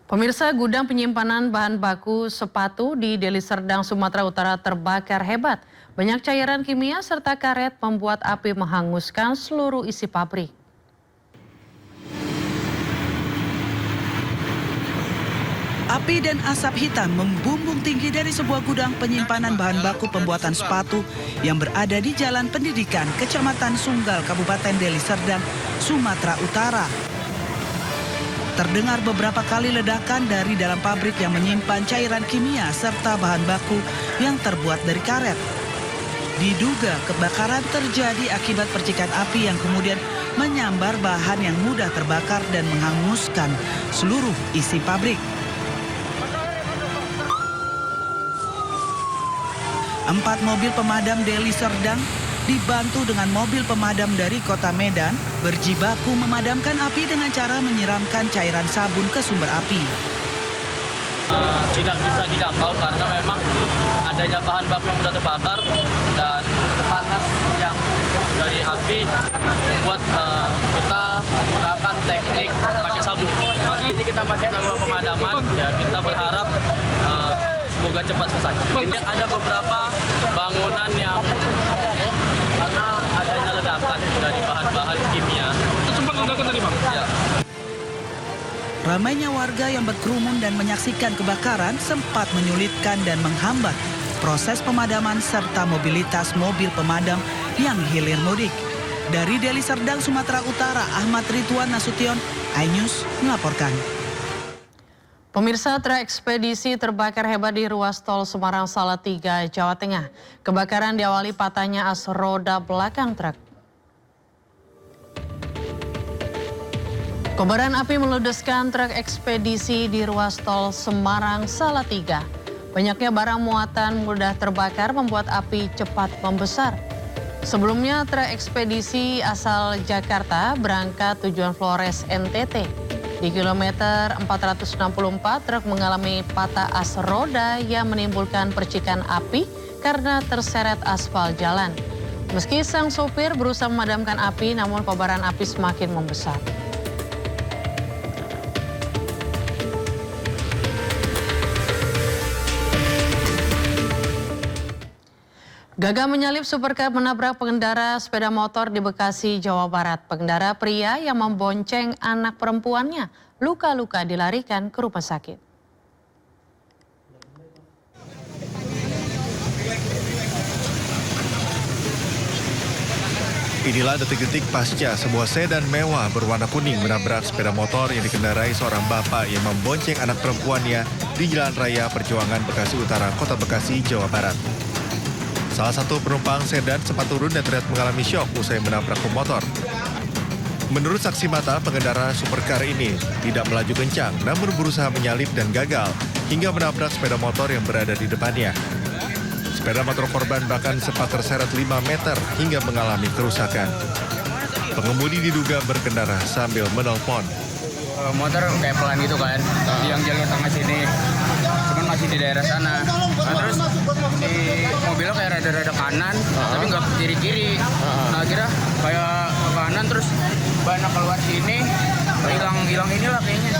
Pemirsa, gudang penyimpanan bahan baku sepatu di Deli Serdang, Sumatera Utara terbakar hebat. Banyak cairan kimia serta karet membuat api menghanguskan seluruh isi pabrik. Api dan asap hitam membumbung tinggi dari sebuah gudang penyimpanan bahan baku pembuatan sepatu yang berada di Jalan Pendidikan, Kecamatan Sunggal, Kabupaten Deli Serdang, Sumatera Utara. Terdengar beberapa kali ledakan dari dalam pabrik yang menyimpan cairan kimia serta bahan baku yang terbuat dari karet. Diduga kebakaran terjadi akibat percikan api yang kemudian menyambar bahan yang mudah terbakar dan menghanguskan seluruh isi pabrik. 4 mobil pemadam Deli Serdang dibantu dengan mobil pemadam dari Kota Medan berjibaku memadamkan api dengan cara menyiramkan cairan sabun ke sumber api. Tidak bisa dijangkau karena memang adanya bahan baku yang sudah terbakar dan panas yang dari api membuat kita menggunakan teknik pakai sabun. Ini kita masih melakukan pemadaman, ya kita berharap semoga cepat selesai. Ini ada beberapa bangunan yang karena adanya ledakan dari bahan-bahan kimia. Itu sempat ledakan tadi, Bang? Ya. Ramainya warga yang berkerumun dan menyaksikan kebakaran sempat menyulitkan dan menghambat proses pemadaman serta mobilitas mobil pemadam yang hilir mudik. Dari Deli Serdang, Sumatera Utara, Ahmad Ridwan Nasution, iNews melaporkan. Pemirsa, truk ekspedisi terbakar hebat di ruas tol Semarang Salatiga, Jawa Tengah. Kebakaran diawali patahnya as roda belakang truk. Kobaran api meludeskan truk ekspedisi di ruas tol Semarang Salatiga. Banyaknya barang muatan mudah terbakar membuat api cepat membesar. Sebelumnya truk ekspedisi asal Jakarta berangkat tujuan Flores NTT. Di kilometer 464, truk mengalami patah as roda yang menimbulkan percikan api karena terseret aspal jalan. Meski sang sopir berusaha memadamkan api, namun kobaran api semakin membesar. Gagal menyalip Supercar menabrak pengendara sepeda motor di Bekasi, Jawa Barat. Pengendara pria yang membonceng anak perempuannya luka-luka dilarikan ke rumah sakit. Inilah detik-detik pasca sebuah sedan mewah berwarna kuning menabrak sepeda motor yang dikendarai seorang bapak yang membonceng anak perempuannya di Jalan Raya Perjuangan Bekasi Utara, Kota Bekasi, Jawa Barat. Salah satu penumpang sedan sempat turun dan terlihat mengalami syok usai menabrak pemotor. Menurut saksi mata, pengendara supercar ini tidak melaju kencang namun berusaha menyalip dan gagal hingga menabrak sepeda motor yang berada di depannya. Sepeda motor korban bahkan sempat terseret 5 meter hingga mengalami kerusakan. Pengemudi diduga berkendara sambil menelpon. Motor kayak pelan gitu kan, yang jalur tengah sini, cuman masih di daerah sana. Nah, terus di mobilnya kayak rada-rada kanan, tapi nggak ke kiri-kiri. Nah, akhirnya kayak ke kanan, terus banyak keluar sini, hilang inilah kayaknya.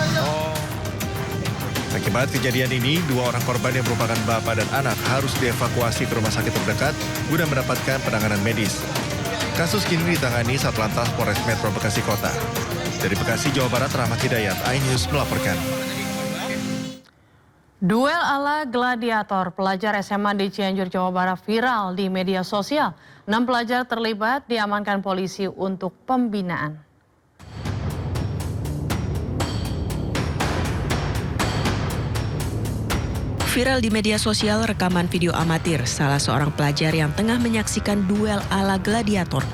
Akibat kejadian ini, 2 orang korban yang merupakan bapak dan anak harus dievakuasi ke rumah sakit terdekat guna mendapatkan penanganan medis. Kasus kini ditangani Satlantas Polres Metro Bekasi Kota. Dari Bekasi, Jawa Barat, Rahmat Hidayat, iNews melaporkan. Duel ala gladiator pelajar SMA di Cianjur, Jawa Barat viral di media sosial. 6 pelajar terlibat diamankan polisi untuk pembinaan. Viral di media sosial rekaman video amatir salah seorang pelajar yang tengah menyaksikan duel ala gladiator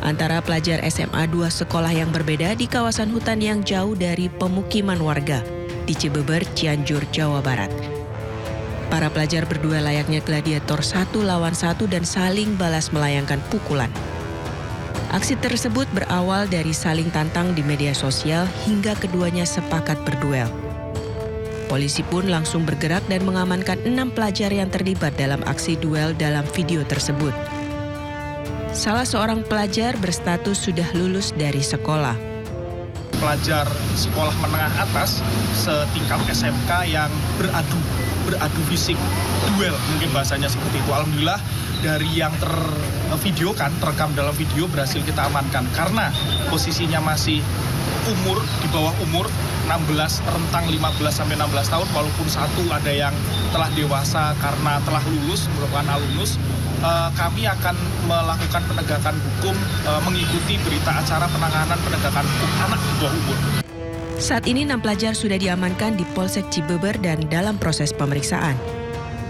antara pelajar SMA 2 sekolah yang berbeda di kawasan hutan yang jauh dari pemukiman warga di Cibeber, Cianjur, Jawa Barat. Para pelajar berduel layaknya gladiator 1 lawan 1 dan saling balas melayangkan pukulan. Aksi tersebut berawal dari saling tantang di media sosial hingga keduanya sepakat berduel. Polisi pun langsung bergerak dan mengamankan 6 pelajar yang terlibat dalam aksi duel dalam video tersebut. Salah seorang pelajar berstatus sudah lulus dari sekolah. pelajar sekolah menengah atas setingkat SMK yang beradu fisik, duel mungkin bahasanya seperti itu. Alhamdulillah dari yang terekam dalam video berhasil kita amankan karena posisinya masih di bawah umur 16, rentang 15 sampai 16 tahun, walaupun satu ada yang telah dewasa karena telah lulus, merupakan alumnus. Kami akan melakukan penegakan hukum mengikuti berita acara penanganan penegakan hukum anak di bawah umur. Saat ini 6 pelajar sudah diamankan di Polsek Cibeber dan dalam proses pemeriksaan.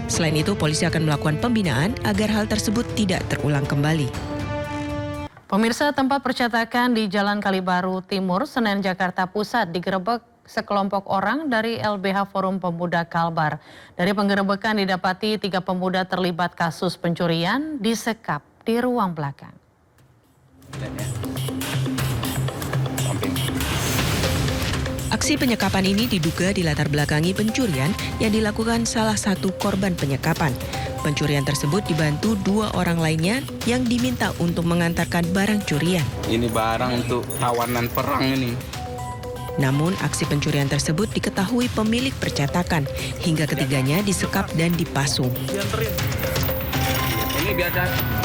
Selain itu, polisi akan melakukan pembinaan agar hal tersebut tidak terulang kembali. Pemirsa, tempat percetakan di Jalan Kalibaru Timur, Senen, Jakarta Pusat digerebek sekelompok orang dari LBH Forum Pemuda Kalbar. Dari penggerebekan didapati 3 pemuda terlibat kasus pencurian disekap di ruang belakang. Aksi penyekapan ini diduga dilatar belakangi pencurian yang dilakukan salah satu korban penyekapan. Pencurian tersebut dibantu 2 orang lainnya yang diminta untuk mengantarkan barang curian. Ini barang untuk tawanan perang ini. Namun aksi pencurian tersebut diketahui pemilik percetakan hingga ketiganya disekap dan dipasung.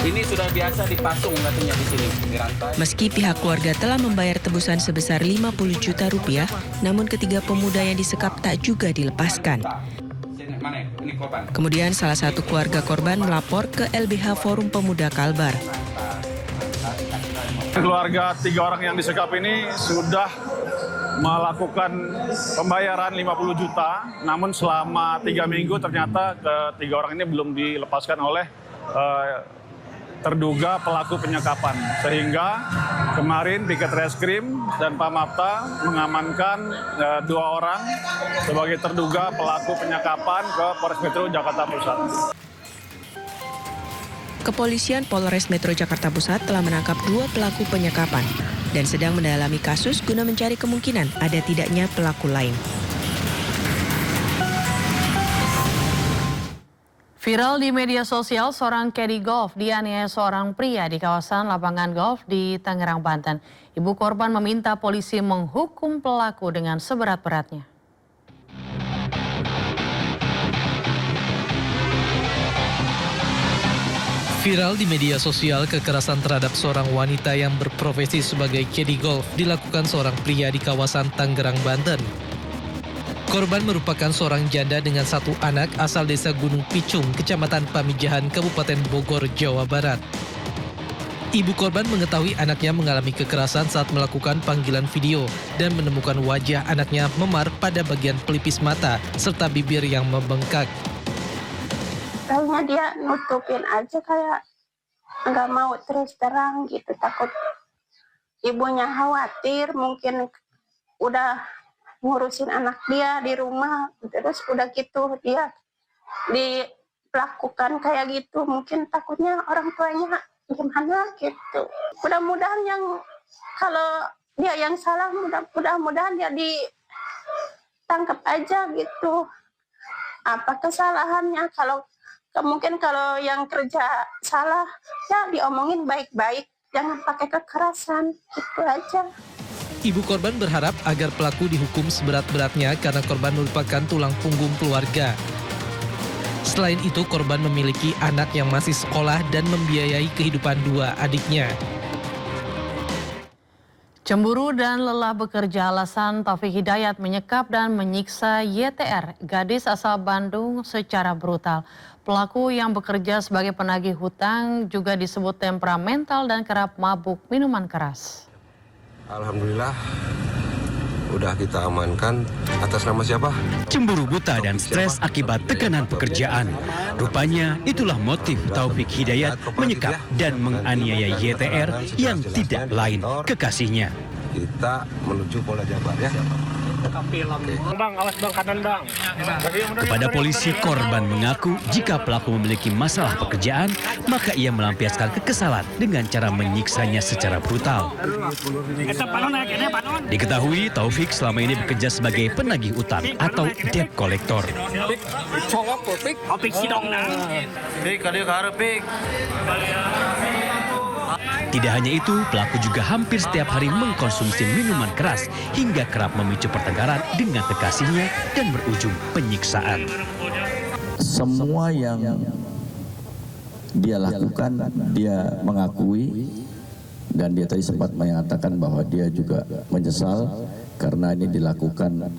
Ini sudah biasa dipasung katanya di sini di rantai. Meski pihak keluarga telah membayar tebusan sebesar 50 juta rupiah, namun ketiga pemuda yang disekap tak juga dilepaskan. Kemudian salah satu keluarga korban melapor ke LBH Forum Pemuda Kalbar. Keluarga 3 orang yang disekap ini sudah melakukan pembayaran 50 juta, namun selama 3 minggu ternyata ke-3 orang ini belum dilepaskan oleh terduga pelaku penyekapan. Sehingga kemarin Piket Reskrim dan Pamapta mengamankan 2 orang sebagai terduga pelaku penyekapan ke Polres Metro Jakarta Pusat. Kepolisian Polres Metro Jakarta Pusat telah menangkap 2 pelaku penyekapan dan sedang mendalami kasus guna mencari kemungkinan ada tidaknya pelaku lain. Viral di media sosial, seorang caddy golf dianiaya seorang pria di kawasan lapangan golf di Tangerang, Banten. Ibu korban meminta polisi menghukum pelaku dengan seberat-beratnya. Viral di media sosial, kekerasan terhadap seorang wanita yang berprofesi sebagai caddy golf dilakukan seorang pria di kawasan Tangerang, Banten. Korban merupakan seorang janda dengan 1 anak asal desa Gunung Picung, Kecamatan Pamijahan, Kabupaten Bogor, Jawa Barat. Ibu korban mengetahui anaknya mengalami kekerasan saat melakukan panggilan video dan menemukan wajah anaknya memar pada bagian pelipis mata serta bibir yang membengkak. Kayaknya dia nutupin aja, kayak nggak mau terus terang gitu, takut ibunya khawatir, mungkin udah ngurusin anak dia di rumah, terus udah gitu dia dilakukan kayak gitu, mungkin takutnya orang tuanya gimana gitu. Mudah-mudahan yang kalau dia yang salah, mudah-mudahan dia ditangkap aja gitu. Apa kesalahannya, mungkin kalau yang kerja salah ya diomongin baik-baik, jangan pakai kekerasan, gitu aja. Ibu korban berharap agar pelaku dihukum seberat-beratnya karena korban merupakan tulang punggung keluarga. Selain itu, korban memiliki anak yang masih sekolah dan membiayai kehidupan 2 adiknya. Cemburu dan lelah bekerja, alasan Taufik Hidayat menyekap dan menyiksa YTR, gadis asal Bandung, secara brutal. Pelaku yang bekerja sebagai penagih hutang juga disebut temperamental dan kerap mabuk minuman keras. Alhamdulillah udah kita amankan. Atas nama siapa? Cemburu buta dan stres akibat tekanan pekerjaan. Rupanya itulah motif Taufik Hidayat menyekap dan menganiaya YTR yang tidak lain kekasihnya. Kita menuju Polda Jabar ya. Bang, awas bang, kanan bang. Kepada polisi, korban mengaku jika pelaku memiliki masalah pekerjaan, maka ia melampiaskan kekesalan dengan cara menyiksanya secara brutal. Diketahui Taufik selama ini bekerja sebagai penagih utang atau debt collector. Tidak hanya itu, pelaku juga hampir setiap hari mengkonsumsi minuman keras hingga kerap memicu pertengkaran dengan kekasihnya dan berujung penyiksaan. Semua yang dia lakukan, dia mengakui, dan dia tadi sempat mengatakan bahwa dia juga menyesal karena ini dilakukan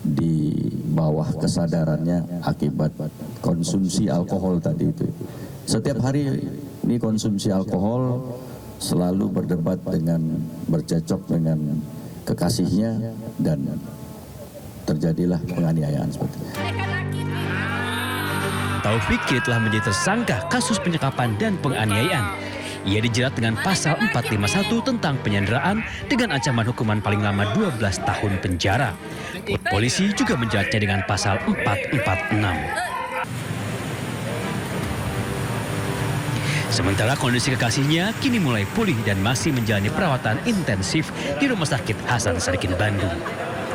di bawah kesadarannya akibat konsumsi alkohol tadi itu. Setiap hari ini konsumsi alkohol, selalu berdebat dengan bercekcok dengan kekasihnya dan terjadilah penganiayaan seperti itu. Taufik kini telah menjadi tersangka kasus penyekapan dan penganiayaan. Ia dijerat dengan pasal 451 tentang penyanderaan dengan ancaman hukuman paling lama 12 tahun penjara. Polisi juga menjeratnya dengan pasal 446. Sementara kondisi kekasihnya kini mulai pulih dan masih menjalani perawatan intensif di Rumah Sakit Hasan Sadikin Bandung.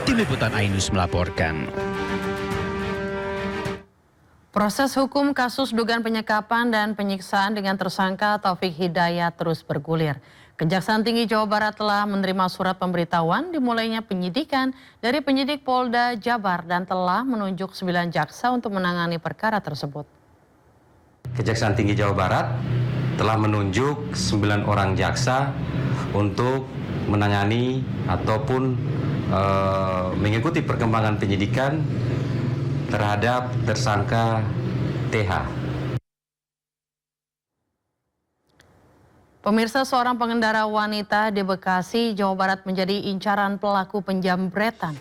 Tim Liputan Ainus melaporkan. Proses hukum kasus dugaan penyekapan dan penyiksaan dengan tersangka Taufik Hidayat terus bergulir. Kejaksaan Tinggi Jawa Barat telah menerima surat pemberitahuan dimulainya penyidikan dari penyidik Polda Jabar dan telah menunjuk 9 jaksa untuk menangani perkara tersebut. Kejaksaan Tinggi Jawa Barat telah menunjuk 9 orang jaksa untuk menangani ataupun mengikuti perkembangan penyidikan terhadap tersangka TH. Pemirsa, seorang pengendara wanita di Bekasi, Jawa Barat menjadi incaran pelaku penjambretan.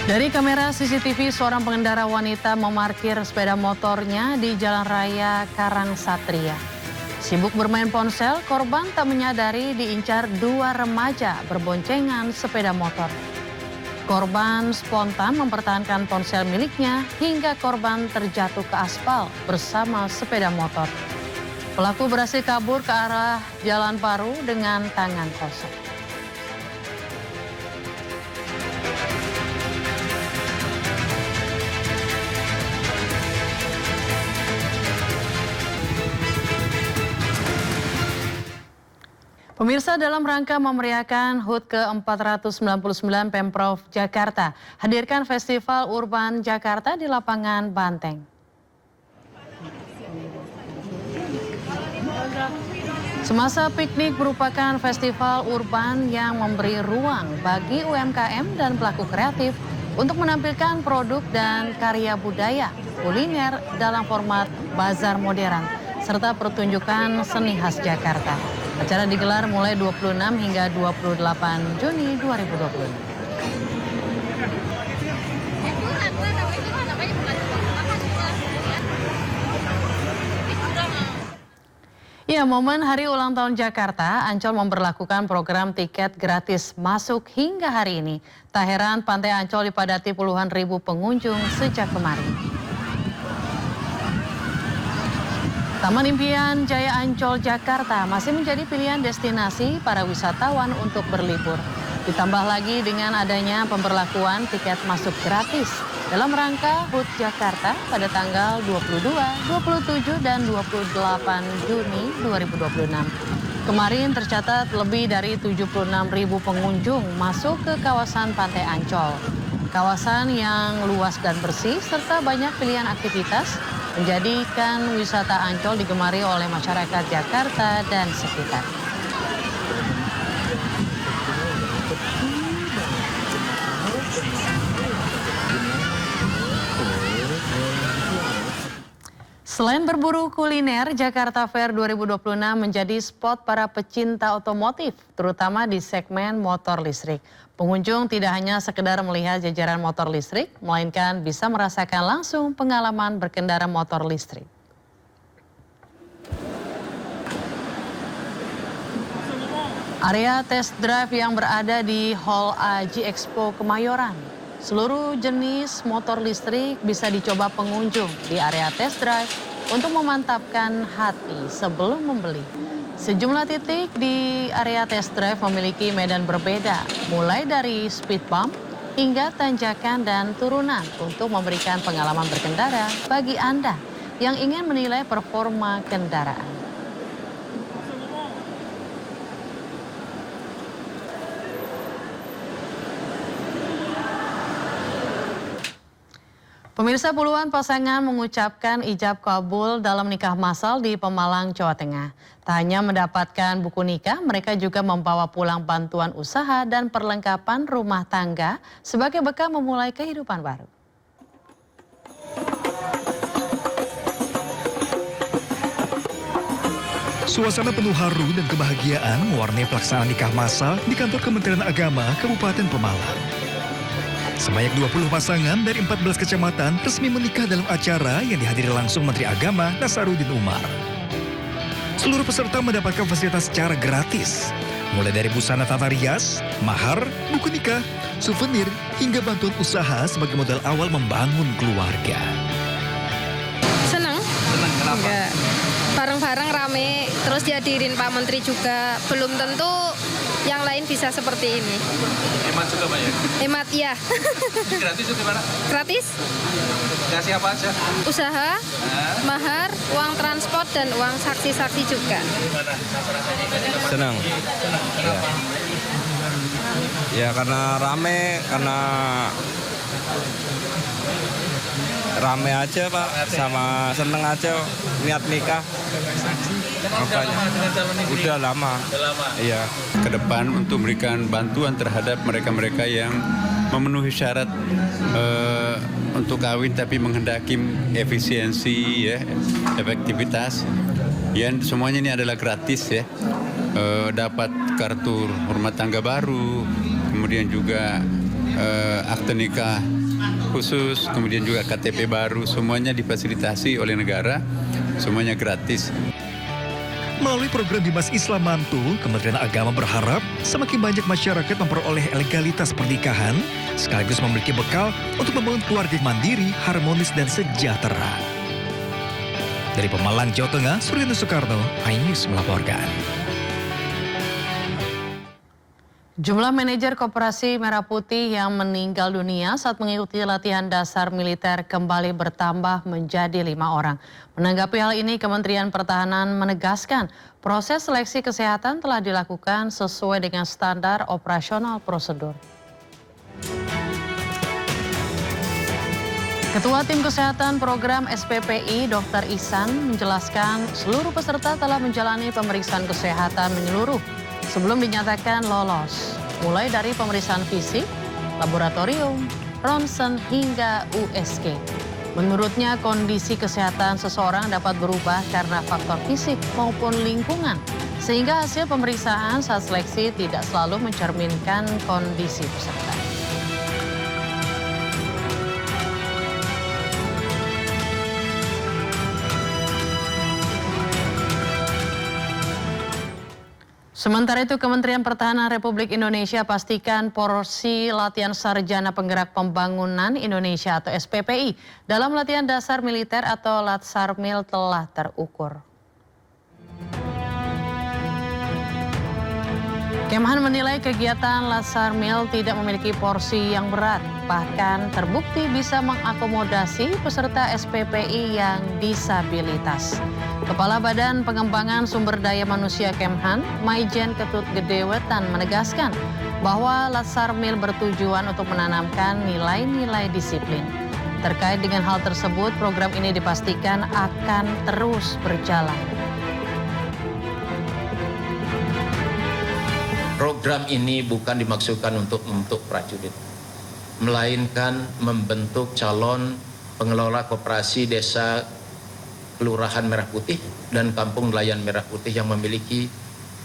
Dari kamera CCTV, seorang pengendara wanita memarkir sepeda motornya di Jalan Raya Karangsatria. Sibuk bermain ponsel, korban tak menyadari diincar 2 remaja berboncengan sepeda motor. Korban spontan mempertahankan ponsel miliknya hingga korban terjatuh ke aspal bersama sepeda motor. Pelaku berhasil kabur ke arah Jalan Paru dengan tangan kosong. Pemirsa, dalam rangka memeriahkan HUT ke-499 Pemprov Jakarta, hadirkan Festival Urban Jakarta di lapangan Banteng. Semasa piknik merupakan festival urban yang memberi ruang bagi UMKM dan pelaku kreatif untuk menampilkan produk dan karya budaya, kuliner dalam format bazar modern, serta pertunjukan seni khas Jakarta. Acara digelar mulai 26 hingga 28 Juni 2020. Ya, momen Hari Ulang Tahun Jakarta, Ancol memberlakukan program tiket gratis masuk hingga hari ini. Tak heran Pantai Ancol dipadati puluhan ribu pengunjung sejak kemarin. Taman Impian Jaya Ancol Jakarta masih menjadi pilihan destinasi para wisatawan untuk berlibur. Ditambah lagi dengan adanya pemberlakuan tiket masuk gratis dalam rangka HUT Jakarta pada tanggal 22, 27, dan 28 Juni 2026. Kemarin tercatat lebih dari 76.000 pengunjung masuk ke kawasan Pantai Ancol. Kawasan yang luas dan bersih serta banyak pilihan aktivitas menjadikan wisata Ancol digemari oleh masyarakat Jakarta dan sekitar. Selain berburu kuliner, Jakarta Fair 2026 menjadi spot para pecinta otomotif, terutama di segmen motor listrik. Pengunjung tidak hanya sekedar melihat jajaran motor listrik, melainkan bisa merasakan langsung pengalaman berkendara motor listrik. Area test drive yang berada di Hall A G-Expo Kemayoran. Seluruh jenis motor listrik bisa dicoba pengunjung di area test drive untuk memantapkan hati sebelum membeli. Sejumlah titik di area test drive memiliki medan berbeda, mulai dari speed bump, hingga tanjakan dan turunan untuk memberikan pengalaman berkendara bagi Anda yang ingin menilai performa kendaraan. Pemirsa, puluhan pasangan mengucapkan ijab kabul dalam nikah massal di Pemalang, Jawa Tengah. Tak hanya mendapatkan buku nikah, mereka juga membawa pulang bantuan usaha dan perlengkapan rumah tangga sebagai bekal memulai kehidupan baru. Suasana penuh haru dan kebahagiaan mewarnai pelaksanaan nikah massal di kantor Kementerian Agama Kabupaten Pemalang. Sebanyak 20 pasangan dari 14 kecamatan resmi menikah dalam acara yang dihadiri langsung Menteri Agama Nasaruddin Umar. Seluruh peserta mendapatkan fasilitas secara gratis, mulai dari busana tata rias, mahar, buku nikah, souvenir, hingga bantuan usaha sebagai modal awal membangun keluarga. Senang? Senang, kenapa? Enggak. Bareng-bareng rame, terus dihadirin Pak Menteri juga. Belum tentu yang lain bisa seperti ini. Hemat juga Pak ya? Hemat, iya. Gratis itu gimana? Gratis. Kasih apa aja? Usaha, mahar, uang transport, dan uang saksi-saksi juga. Senang. Ya. Ya karena rame aja Pak, sama seneng aja niat nikah. Makanya udah lama. Iya. Ke depan untuk memberikan bantuan terhadap mereka-mereka yang memenuhi syarat untuk kawin tapi menghendaki efisiensi ya, efektivitas. Ya, semuanya ini adalah gratis ya. Dapat kartu rumah tangga baru, kemudian juga akte nikah khusus, kemudian juga KTP baru, semuanya difasilitasi oleh negara, semuanya gratis. Melalui program Bimas Islam Mantu, Kementerian Agama berharap semakin banyak masyarakat memperoleh legalitas pernikahan, sekaligus memiliki bekal untuk membangun keluarga mandiri, harmonis, dan sejahtera. Dari Pemalang, Jawa Tengah, Suryani Soekarno, iNews melaporkan. Jumlah manajer Koperasi Merah Putih yang meninggal dunia saat mengikuti latihan dasar militer kembali bertambah menjadi 5 orang. Menanggapi hal ini, Kementerian Pertahanan menegaskan proses seleksi kesehatan telah dilakukan sesuai dengan standar operasional prosedur. Ketua Tim Kesehatan Program SPPI, Dr. Ihsan, menjelaskan seluruh peserta telah menjalani pemeriksaan kesehatan menyeluruh sebelum dinyatakan lolos, mulai dari pemeriksaan fisik, laboratorium, ronsen, hingga USG. Menurutnya, kondisi kesehatan seseorang dapat berubah karena faktor fisik maupun lingkungan, sehingga hasil pemeriksaan saat seleksi tidak selalu mencerminkan kondisi peserta. Sementara itu, Kementerian Pertahanan Republik Indonesia pastikan porsi latihan Sarjana Penggerak Pembangunan Indonesia atau SPPI dalam latihan dasar militer atau Latsarmil telah terukur. Kemhan menilai kegiatan Latsarmil tidak memiliki porsi yang berat, bahkan terbukti bisa mengakomodasi peserta SPPI yang disabilitas. Kepala Badan Pengembangan Sumber Daya Manusia Kemhan, Maijen Ketut Gede Wetan menegaskan bahwa Latsarmil bertujuan untuk menanamkan nilai-nilai disiplin. Terkait dengan hal tersebut, program ini dipastikan akan terus berjalan. Program ini bukan dimaksudkan untuk membentuk prajurit, melainkan membentuk calon pengelola koperasi desa Kelurahan Merah Putih dan Kampung Nelayan Merah Putih yang memiliki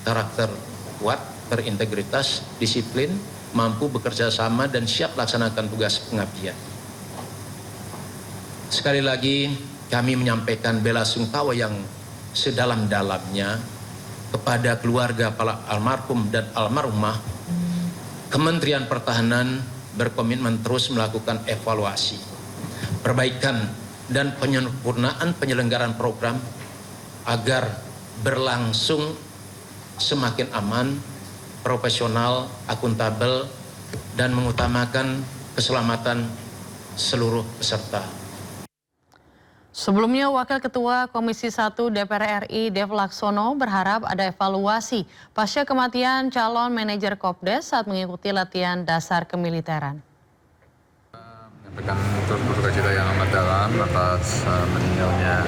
karakter kuat, berintegritas, disiplin, mampu bekerja sama dan siap laksanakan tugas pengabdian. Sekali lagi kami menyampaikan bela sungkawa yang sedalam-dalamnya kepada keluarga para almarhum dan almarhumah. Kementerian Pertahanan berkomitmen terus melakukan evaluasi, perbaikan, dan penyempurnaan penyelenggaraan program agar berlangsung semakin aman, profesional, akuntabel, dan mengutamakan keselamatan seluruh peserta. Sebelumnya, Wakil Ketua Komisi 1 DPR RI Dev Laksono berharap ada evaluasi pasca kematian calon manajer Kopdes saat mengikuti latihan dasar kemiliteran. Menyampaikan turut cita yang amat dalam atas meninggalnya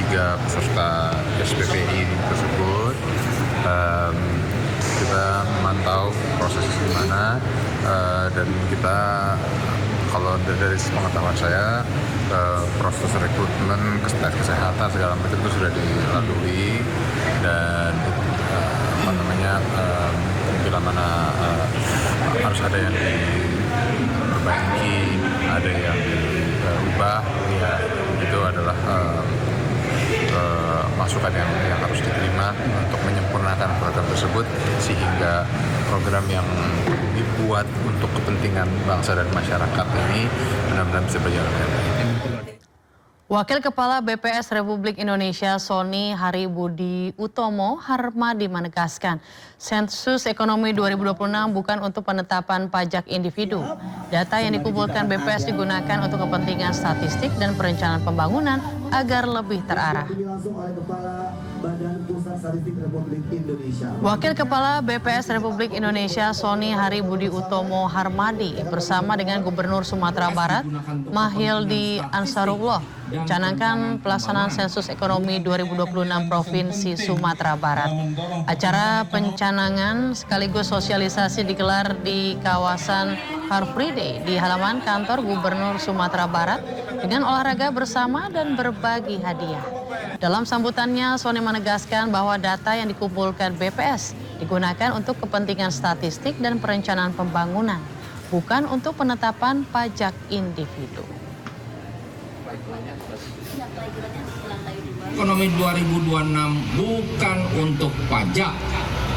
3 peserta SPPI tersebut. Kita memantau proses di mana dan kita kalau dari pengetahuan saya proses rekrutmen kesehatan segala macam itu sudah dilalui dan bila mana harus ada yang diperbaiki, ada yang diubah, ya itu adalah masukan yang harus diterima untuk menyempurnakan program tersebut sehingga program yang dibuat untuk kepentingan bangsa dan masyarakat ini benar-benar bisa berjalan dengan baik. Wakil Kepala BPS Republik Indonesia Sony Hari Budi Utomo Harmadi menegaskan, sensus ekonomi 2026 bukan untuk penetapan pajak individu. Data yang dikumpulkan BPS digunakan untuk kepentingan statistik dan perencanaan pembangunan agar lebih terarah. Wakil Kepala BPS Republik Indonesia Sony Hari Budi Utomo Harmadi bersama dengan Gubernur Sumatera Barat Mahyildi Ansarullah mencanangkan pelaksanaan sensus ekonomi 2026 Provinsi Sumatera Barat. Acara pencanangan sekaligus sosialisasi digelar di kawasan Car Free Day di halaman kantor Gubernur Sumatera Barat dengan olahraga bersama dan berbagi hadiah. Dalam sambutannya, Sony menegaskan bahwa data yang dikumpulkan BPS digunakan untuk kepentingan statistik dan perencanaan pembangunan, bukan untuk penetapan pajak individu. Ekonomi 2026 bukan untuk pajak.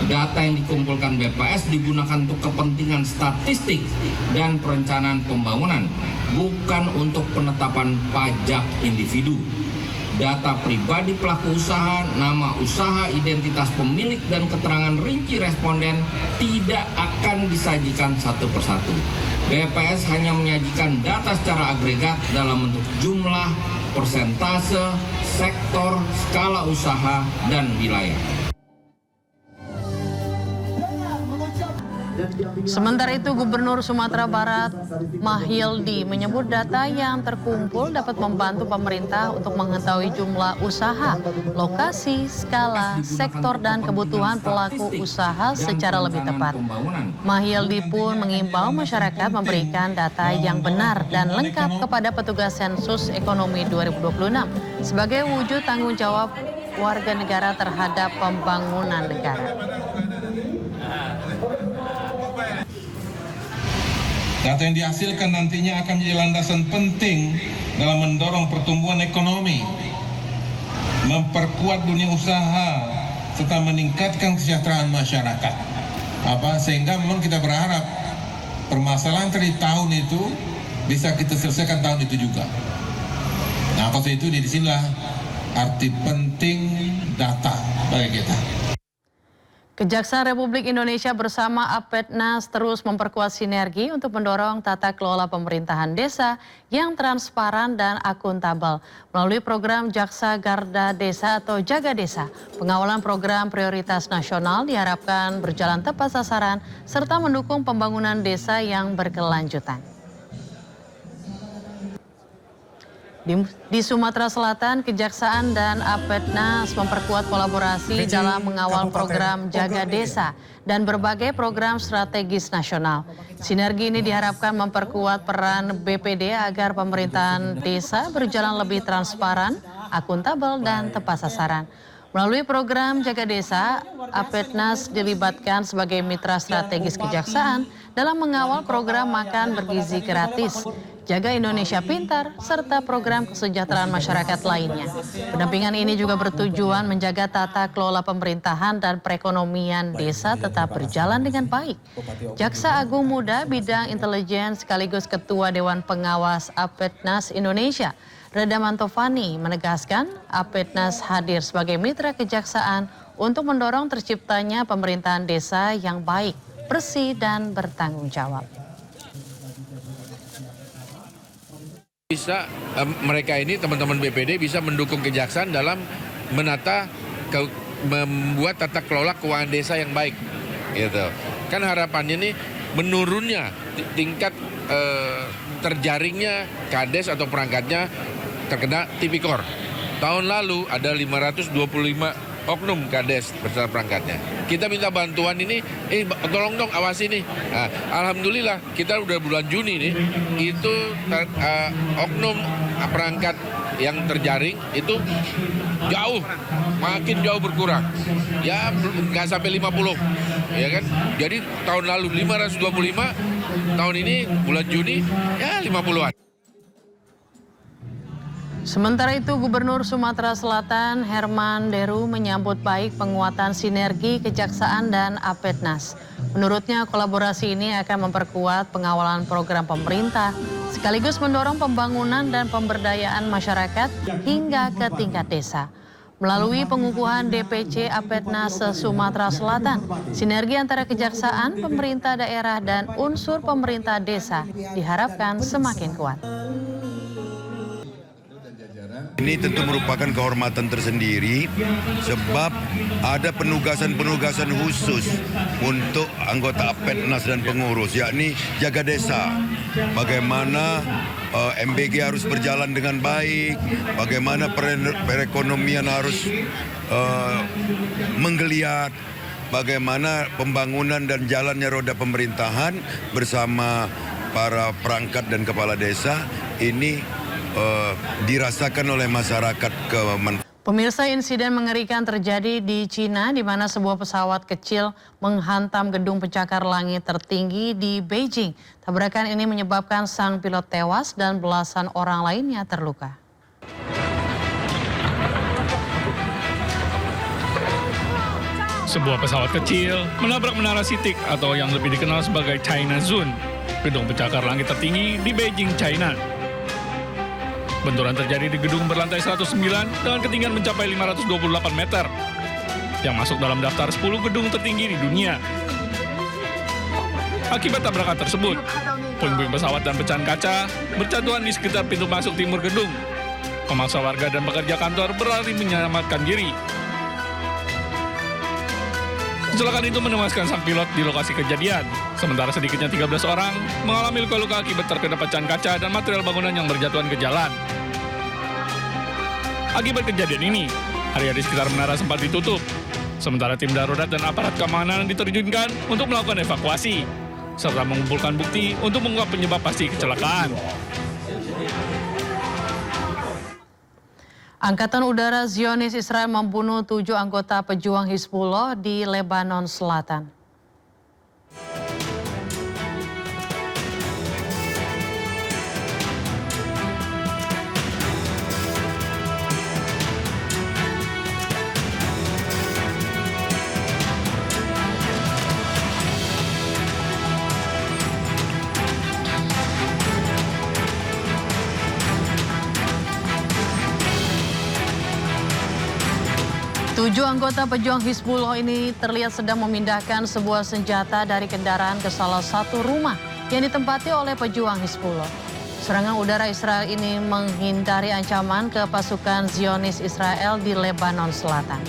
Data yang dikumpulkan BPS digunakan untuk kepentingan statistik dan perencanaan pembangunan, bukan untuk penetapan pajak individu. Data pribadi pelaku usaha, nama usaha, identitas pemilik, dan keterangan rinci responden tidak akan disajikan satu persatu. BPS hanya menyajikan data secara agregat dalam bentuk jumlah, persentase, sektor, skala usaha, dan wilayah. Sementara itu, Gubernur Sumatera Barat Mahyildi menyebut data yang terkumpul dapat membantu pemerintah untuk mengetahui jumlah usaha, lokasi, skala, sektor, dan kebutuhan pelaku usaha secara lebih tepat. Mahyildi pun mengimbau masyarakat memberikan data yang benar dan lengkap kepada petugas sensus ekonomi 2026 sebagai wujud tanggung jawab warga negara terhadap pembangunan negara. Data yang dihasilkan nantinya akan menjadi landasan penting dalam mendorong pertumbuhan ekonomi, memperkuat dunia usaha, serta meningkatkan kesejahteraan masyarakat. Sehingga memang kita berharap permasalahan dari tahun itu bisa kita selesaikan tahun itu juga. Nah, kalau itu disinilah arti penting data bagi kita. Kejaksaan Republik Indonesia bersama Apetnas terus memperkuat sinergi untuk mendorong tata kelola pemerintahan desa yang transparan dan akuntabel. Melalui program Jaksa Garda Desa atau Jaga Desa, pengawalan program prioritas nasional diharapkan berjalan tepat sasaran serta mendukung pembangunan desa yang berkelanjutan. Di Sumatera Selatan, Kejaksaan dan Apetnas memperkuat kolaborasi dalam mengawal program Jaga Desa dan berbagai program strategis nasional. Sinergi ini diharapkan memperkuat peran BPD agar pemerintahan desa berjalan lebih transparan, akuntabel, dan tepat sasaran. Melalui program Jaga Desa, Apetnas dilibatkan sebagai mitra strategis Kejaksaan dalam mengawal program makan bergizi gratis, Jaga Indonesia Pintar, serta program kesejahteraan masyarakat lainnya. Pendampingan ini juga bertujuan menjaga tata kelola pemerintahan dan perekonomian desa tetap berjalan dengan baik. Jaksa Agung Muda Bidang Intelijen sekaligus Ketua Dewan Pengawas Apetnas Indonesia, Reda Mantovani, menegaskan Apetnas hadir sebagai mitra kejaksaan untuk mendorong terciptanya pemerintahan desa yang baik, bersih, dan bertanggung jawab. bisa mereka ini teman-teman BPD bisa mendukung kejaksaan dalam membuat tata kelola keuangan desa yang baik, gitu. Kan harapannya nih menurunnya tingkat terjaringnya kades atau perangkatnya terkena tipikor. Tahun lalu ada 525 oknum kades beserta perangkatnya. Kita minta bantuan ini, tolong dong awasi nih. Nah, alhamdulillah kita udah bulan Juni nih, itu oknum perangkat yang terjaring itu makin jauh berkurang. Ya nggak sampai 50, ya kan? Jadi tahun lalu 525, tahun ini bulan Juni ya 50-an. Sementara itu, Gubernur Sumatera Selatan Herman Deru menyambut baik penguatan sinergi Kejaksaan dan Apetnas. Menurutnya, kolaborasi ini akan memperkuat pengawalan program pemerintah, sekaligus mendorong pembangunan dan pemberdayaan masyarakat hingga ke tingkat desa. Melalui pengukuhan DPC Apetnas Sumatera Selatan, sinergi antara kejaksaan, pemerintah daerah, dan unsur pemerintah desa diharapkan semakin kuat. Ini tentu merupakan kehormatan tersendiri sebab ada penugasan-penugasan khusus untuk anggota Apetnas dan pengurus, yakni jaga desa. Bagaimana MBG harus berjalan dengan baik, bagaimana perekonomian harus menggeliat, bagaimana pembangunan dan jalannya roda pemerintahan bersama para perangkat dan kepala desa ini dirasakan oleh masyarakat kemanfaatan. Pemirsa, insiden mengerikan terjadi di Cina di mana sebuah pesawat kecil menghantam gedung pencakar langit tertinggi di Beijing. Tabrakan ini menyebabkan sang pilot tewas dan belasan orang lainnya terluka. Sebuah pesawat kecil menabrak menara Sitik atau yang lebih dikenal sebagai China Zone, gedung pencakar langit tertinggi di Beijing, China. Benturan terjadi di gedung berlantai 109 dengan ketinggian mencapai 528 meter, yang masuk dalam daftar 10 gedung tertinggi di dunia. Akibat tabrakan tersebut, puing-puing pesawat dan pecahan kaca berjatuhan di sekitar pintu masuk timur gedung, memaksa warga dan pekerja kantor berlari menyelamatkan diri. Kecelakaan itu menewaskan sang pilot di lokasi kejadian, sementara sedikitnya 13 orang mengalami luka-luka akibat terkena pecahan kaca dan material bangunan yang berjatuhan ke jalan. Akibat kejadian ini, area di sekitar menara sempat ditutup, sementara tim darurat dan aparat keamanan diterjunkan untuk melakukan evakuasi, serta mengumpulkan bukti untuk mengungkap penyebab pasti kecelakaan. Angkatan Udara Zionis Israel membunuh 7 anggota pejuang Hizbullah di Lebanon Selatan. Tujuh anggota pejuang Hizbullah ini terlihat sedang memindahkan sebuah senjata dari kendaraan ke salah satu rumah yang ditempati oleh pejuang Hizbullah. Serangan udara Israel ini menghindari ancaman ke pasukan Zionis Israel di Lebanon Selatan.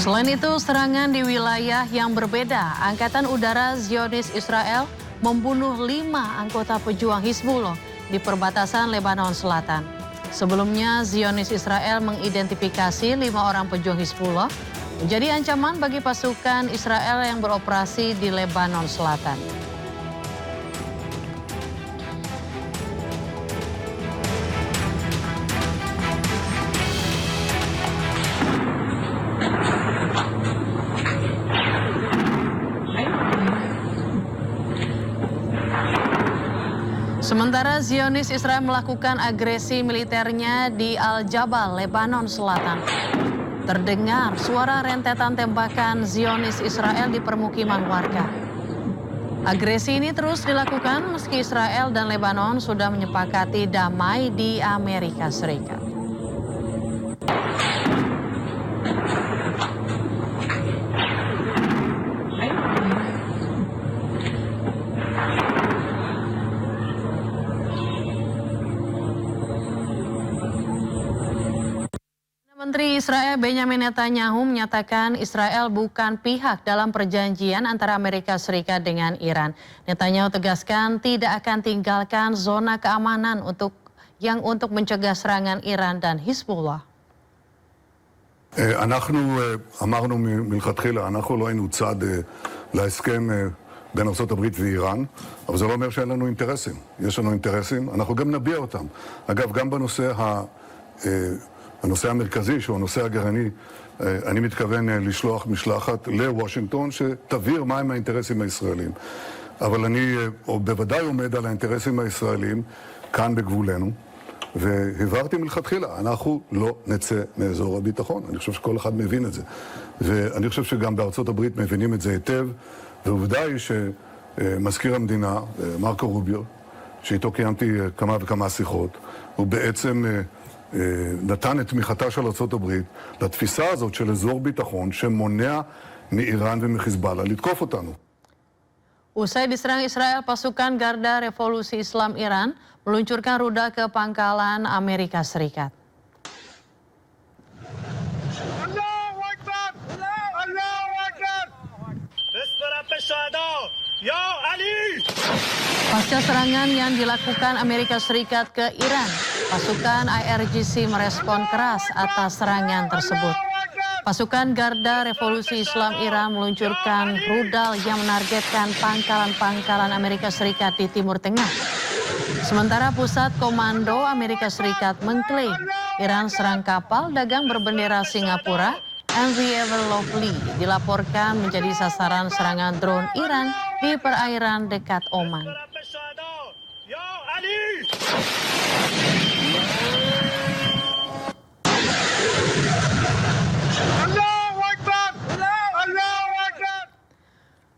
Selain itu, serangan di wilayah yang berbeda, Angkatan Udara Zionis Israel membunuh 5 anggota pejuang Hizbullah di perbatasan Lebanon Selatan. Sebelumnya, Zionis Israel mengidentifikasi 5 orang pejuang Hizbullah menjadi ancaman bagi pasukan Israel yang beroperasi di Lebanon Selatan. Sementara Zionis Israel melakukan agresi militernya di Al-Jabal, Lebanon Selatan. Terdengar suara rentetan tembakan Zionis Israel di permukiman warga. Agresi ini terus dilakukan meski Israel dan Lebanon sudah menyepakati damai di Amerika Serikat. Menteri Israel Benjamin Netanyahu menyatakan Israel bukan pihak dalam perjanjian antara Amerika Serikat dengan Iran. Netanyahu tegaskan tidak akan tinggalkan zona keamanan untuk mencegah serangan Iran dan Hizbullah. אנחנו אמרנו מלכתחילה, אנחנו לא היינו צד להסכם בין ארצות הברית ואיראן, אבל זה לא אומר שאין לנו אינטרסים. יש לנו אינטרסים, אנחנו גם נביע אותם. אגב, גם הנושא המרכזי, שהוא הנושא הגרעיני, אני מתכוון לשלוח משלחת לוושינגטון שתבהיר מהם האינטרסים הישראלים. אבל אני בוודאי עומד על האינטרסים הישראלים כאן בגבולנו, והבהרתי מלכתחילה, אנחנו לא נצא מאזור הביטחון. אני חושב שכל אחד מבין את זה. ואני חושב שגם בארצות הברית מבינים את זה היטב, ועובדה היא שמזכיר המדינה, מרקו רוביו, שאיתו קיימתי כמה וכמה שיחות, הוא בעצם נתן את תמיכתה של ארצות הברית לתפיסה הזאת של אזור ביטחון שמונע מאיראן ומחיזבאללה לתקוף אותנו. Usai diserang Israel, pasukan Garda Revolusi Islam Iran meluncurkan rudal ke pangkalan Amerika Serikat. Pasca serangan yang dilakukan Amerika Serikat ke Iran, pasukan IRGC merespon keras atas serangan tersebut. Pasukan Garda Revolusi Islam Iran meluncurkan rudal yang menargetkan pangkalan-pangkalan Amerika Serikat di Timur Tengah. Sementara Pusat Komando Amerika Serikat mengklaim Iran serang kapal dagang berbendera Singapura, MV Ever Lovely dilaporkan menjadi sasaran serangan drone Iran di perairan dekat Oman.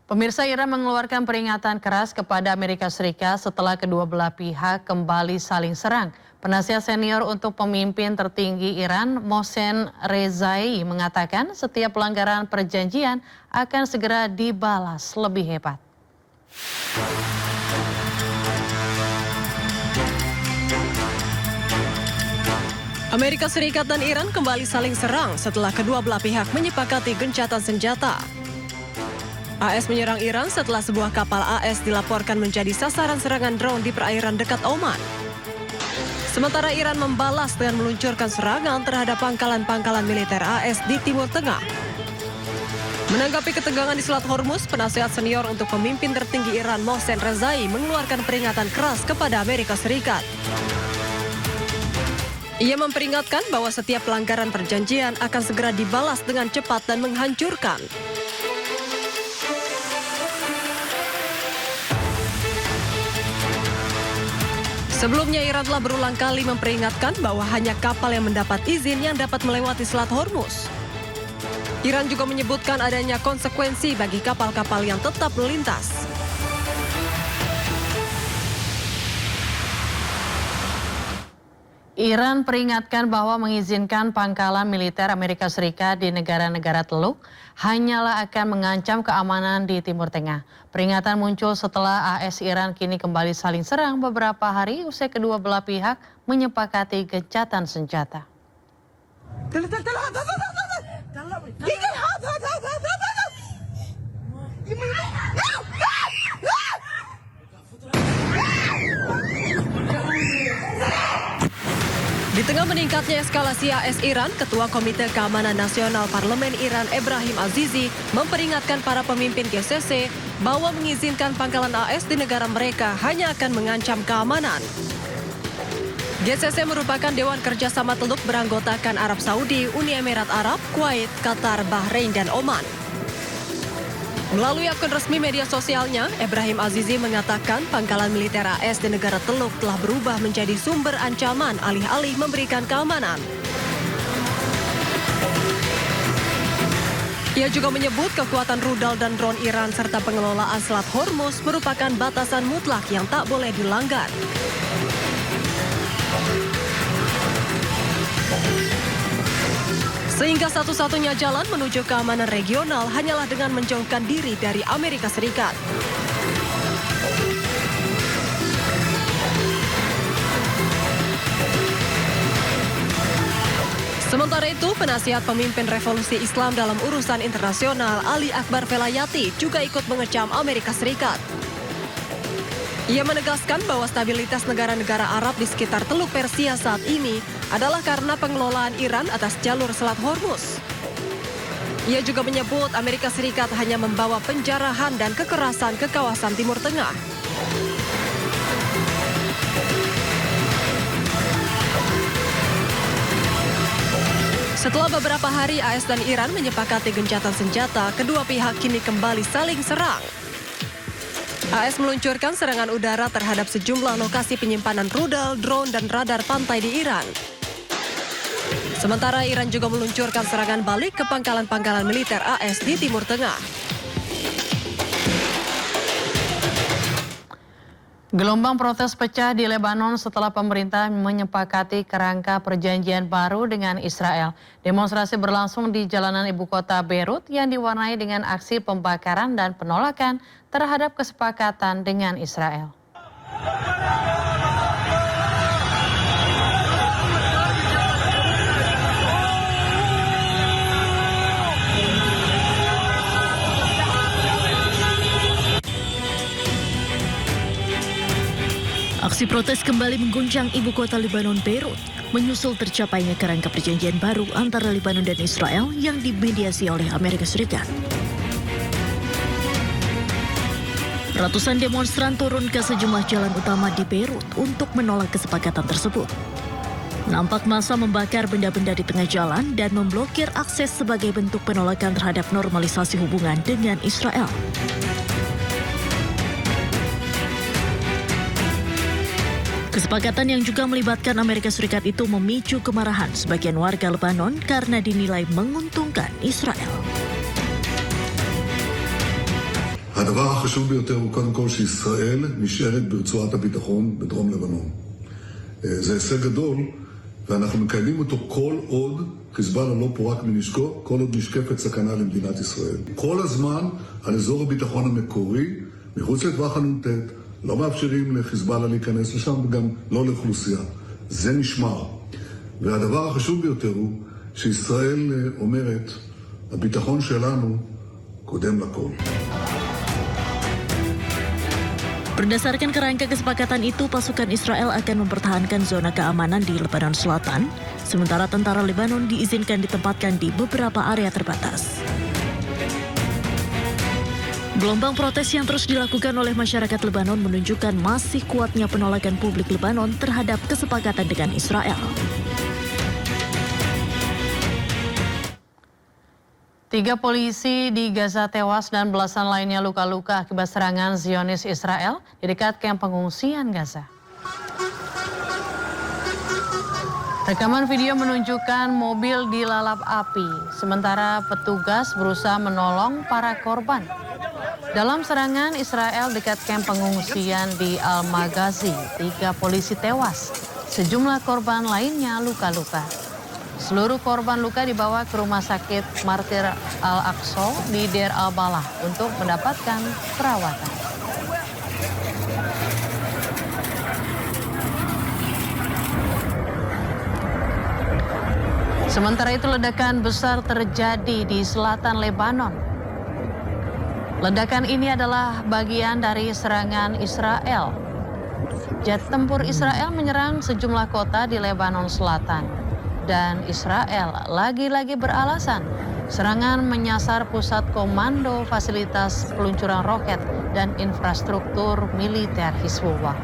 Pemirsa, Iran mengeluarkan peringatan keras kepada Amerika Serikat setelah kedua belah pihak kembali saling serang. Penasihat senior untuk pemimpin tertinggi Iran, Mohsen Rezai, mengatakan setiap pelanggaran perjanjian akan segera dibalas lebih hebat. Amerika Serikat dan Iran kembali saling serang setelah kedua belah pihak menyepakati gencatan senjata. AS menyerang Iran setelah sebuah kapal AS dilaporkan menjadi sasaran serangan drone di perairan dekat Oman. Sementara Iran membalas dengan meluncurkan serangan terhadap pangkalan-pangkalan militer AS di Timur Tengah. Menanggapi ketegangan di Selat Hormuz, penasihat senior untuk pemimpin tertinggi Iran, Mohsen Rezai, mengeluarkan peringatan keras kepada Amerika Serikat. Ia memperingatkan bahwa setiap pelanggaran perjanjian akan segera dibalas dengan cepat dan menghancurkan. Sebelumnya Iran telah berulang kali memperingatkan bahwa hanya kapal yang mendapat izin yang dapat melewati Selat Hormuz. Iran juga menyebutkan adanya konsekuensi bagi kapal-kapal yang tetap melintas. Iran peringatkan bahwa mengizinkan pangkalan militer Amerika Serikat di negara-negara Teluk hanyalah akan mengancam keamanan di Timur Tengah. Peringatan muncul setelah AS Iran kini kembali saling serang beberapa hari usai kedua belah pihak menyepakati gencatan senjata. Di tengah meningkatnya eskalasi AS Iran, Ketua Komite Keamanan Nasional Parlemen Iran Ebrahim Azizi memperingatkan para pemimpin GCC bahwa mengizinkan pangkalan AS di negara mereka hanya akan mengancam keamanan. GCC merupakan Dewan Kerjasama Teluk beranggotakan Arab Saudi, Uni Emirat Arab, Kuwait, Qatar, Bahrain, dan Oman. Melalui akun resmi media sosialnya, Ebrahim Azizi mengatakan pangkalan militer AS di negara Teluk telah berubah menjadi sumber ancaman alih-alih memberikan keamanan. Ia juga menyebut kekuatan rudal dan drone Iran serta pengelolaan Selat Hormuz merupakan batasan mutlak yang tak boleh dilanggar. Sehingga satu-satunya jalan menuju keamanan regional hanyalah dengan menjauhkan diri dari Amerika Serikat. Sementara itu, penasihat pemimpin revolusi Islam dalam urusan internasional Ali Akbar Velayati juga ikut mengecam Amerika Serikat. Ia menegaskan bahwa stabilitas negara-negara Arab di sekitar Teluk Persia saat ini adalah karena pengelolaan Iran atas jalur Selat Hormuz. Ia juga menyebut Amerika Serikat hanya membawa penjarahan dan kekerasan ke kawasan Timur Tengah. Setelah beberapa hari AS dan Iran menyepakati gencatan senjata, kedua pihak kini kembali saling serang. AS meluncurkan serangan udara terhadap sejumlah lokasi penyimpanan rudal, drone, dan radar pantai di Iran. Sementara Iran juga meluncurkan serangan balik ke pangkalan-pangkalan militer AS di Timur Tengah. Gelombang protes pecah di Lebanon setelah pemerintah menyepakati kerangka perjanjian baru dengan Israel. Demonstrasi berlangsung di jalanan ibu kota Beirut yang diwarnai dengan aksi pembakaran dan penolakan terhadap kesepakatan dengan Israel. Aksi protes kembali mengguncang ibu kota Lebanon, Beirut, menyusul tercapainya kerangka perjanjian baru antara Lebanon dan Israel yang dimediasi oleh Amerika Serikat. Ratusan demonstran turun ke sejumlah jalan utama di Beirut untuk menolak kesepakatan tersebut. Nampak massa membakar benda-benda di tengah jalan dan memblokir akses sebagai bentuk penolakan terhadap normalisasi hubungan dengan Israel. Kesepakatan yang juga melibatkan Amerika Serikat itu memicu kemarahan sebagian warga Lebanon karena dinilai menguntungkan Israel. הדבר החשוב ביותר הוא קודם כל שישראל נשארת ברצועת הביטחון בדרום לבנון. זה הישג גדול, ואנחנו מקיימים אותו כל עוד חיזבאללה לא פורק מנשקו, כל עוד נשקפת סכנה למדינת ישראל. כל הזמן על אזור הביטחון המקורי, מחוץ לטווח הנ"ט, לא מאפשרים לחיזבאללה להיכנס לשם וגם לא לאוכלוסייה. זה נשמר. והדבר החשוב ביותר הוא שישראל אומרת, הביטחון שלנו קודם לכל. Berdasarkan kerangka kesepakatan itu, pasukan Israel akan mempertahankan zona keamanan di Lebanon Selatan, sementara tentara Lebanon diizinkan ditempatkan di beberapa area terbatas. Gelombang protes yang terus dilakukan oleh masyarakat Lebanon menunjukkan masih kuatnya penolakan publik Lebanon terhadap kesepakatan dengan Israel. 3 polisi di Gaza tewas dan belasan lainnya luka-luka akibat serangan Zionis Israel di dekat kamp pengungsian Gaza. Rekaman video menunjukkan mobil dilalap api, sementara petugas berusaha menolong para korban. Dalam serangan Israel dekat kamp pengungsian di Al-Maghazi, 3 polisi tewas. Sejumlah korban lainnya luka-luka. Seluruh korban luka dibawa ke rumah sakit Martir Al-Aqsa di Deir al-Balah untuk mendapatkan perawatan. Sementara itu ledakan besar terjadi di selatan Lebanon. Ledakan ini adalah bagian dari serangan Israel. Jet tempur Israel menyerang sejumlah kota di Lebanon Selatan. Dan Israel lagi-lagi beralasan serangan menyasar pusat komando, fasilitas peluncuran roket, dan infrastruktur militer Hizbullah.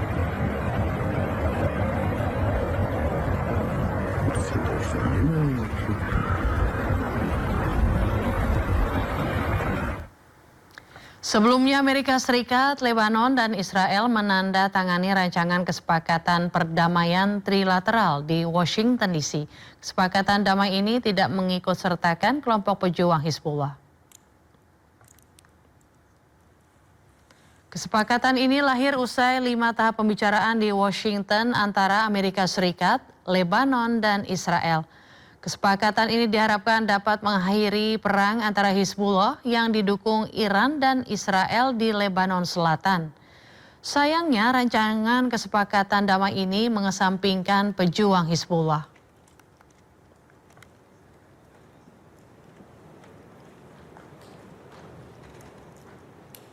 Sebelumnya Amerika Serikat, Lebanon, dan Israel menandatangani rancangan kesepakatan perdamaian trilateral di Washington DC. Kesepakatan damai ini tidak mengikut sertakan kelompok pejuang Hizbullah. Kesepakatan ini lahir usai 5 tahap pembicaraan di Washington antara Amerika Serikat, Lebanon, dan Israel. Kesepakatan ini diharapkan dapat mengakhiri perang antara Hizbullah yang didukung Iran dan Israel di Lebanon Selatan. Sayangnya rancangan kesepakatan damai ini mengesampingkan pejuang Hizbullah.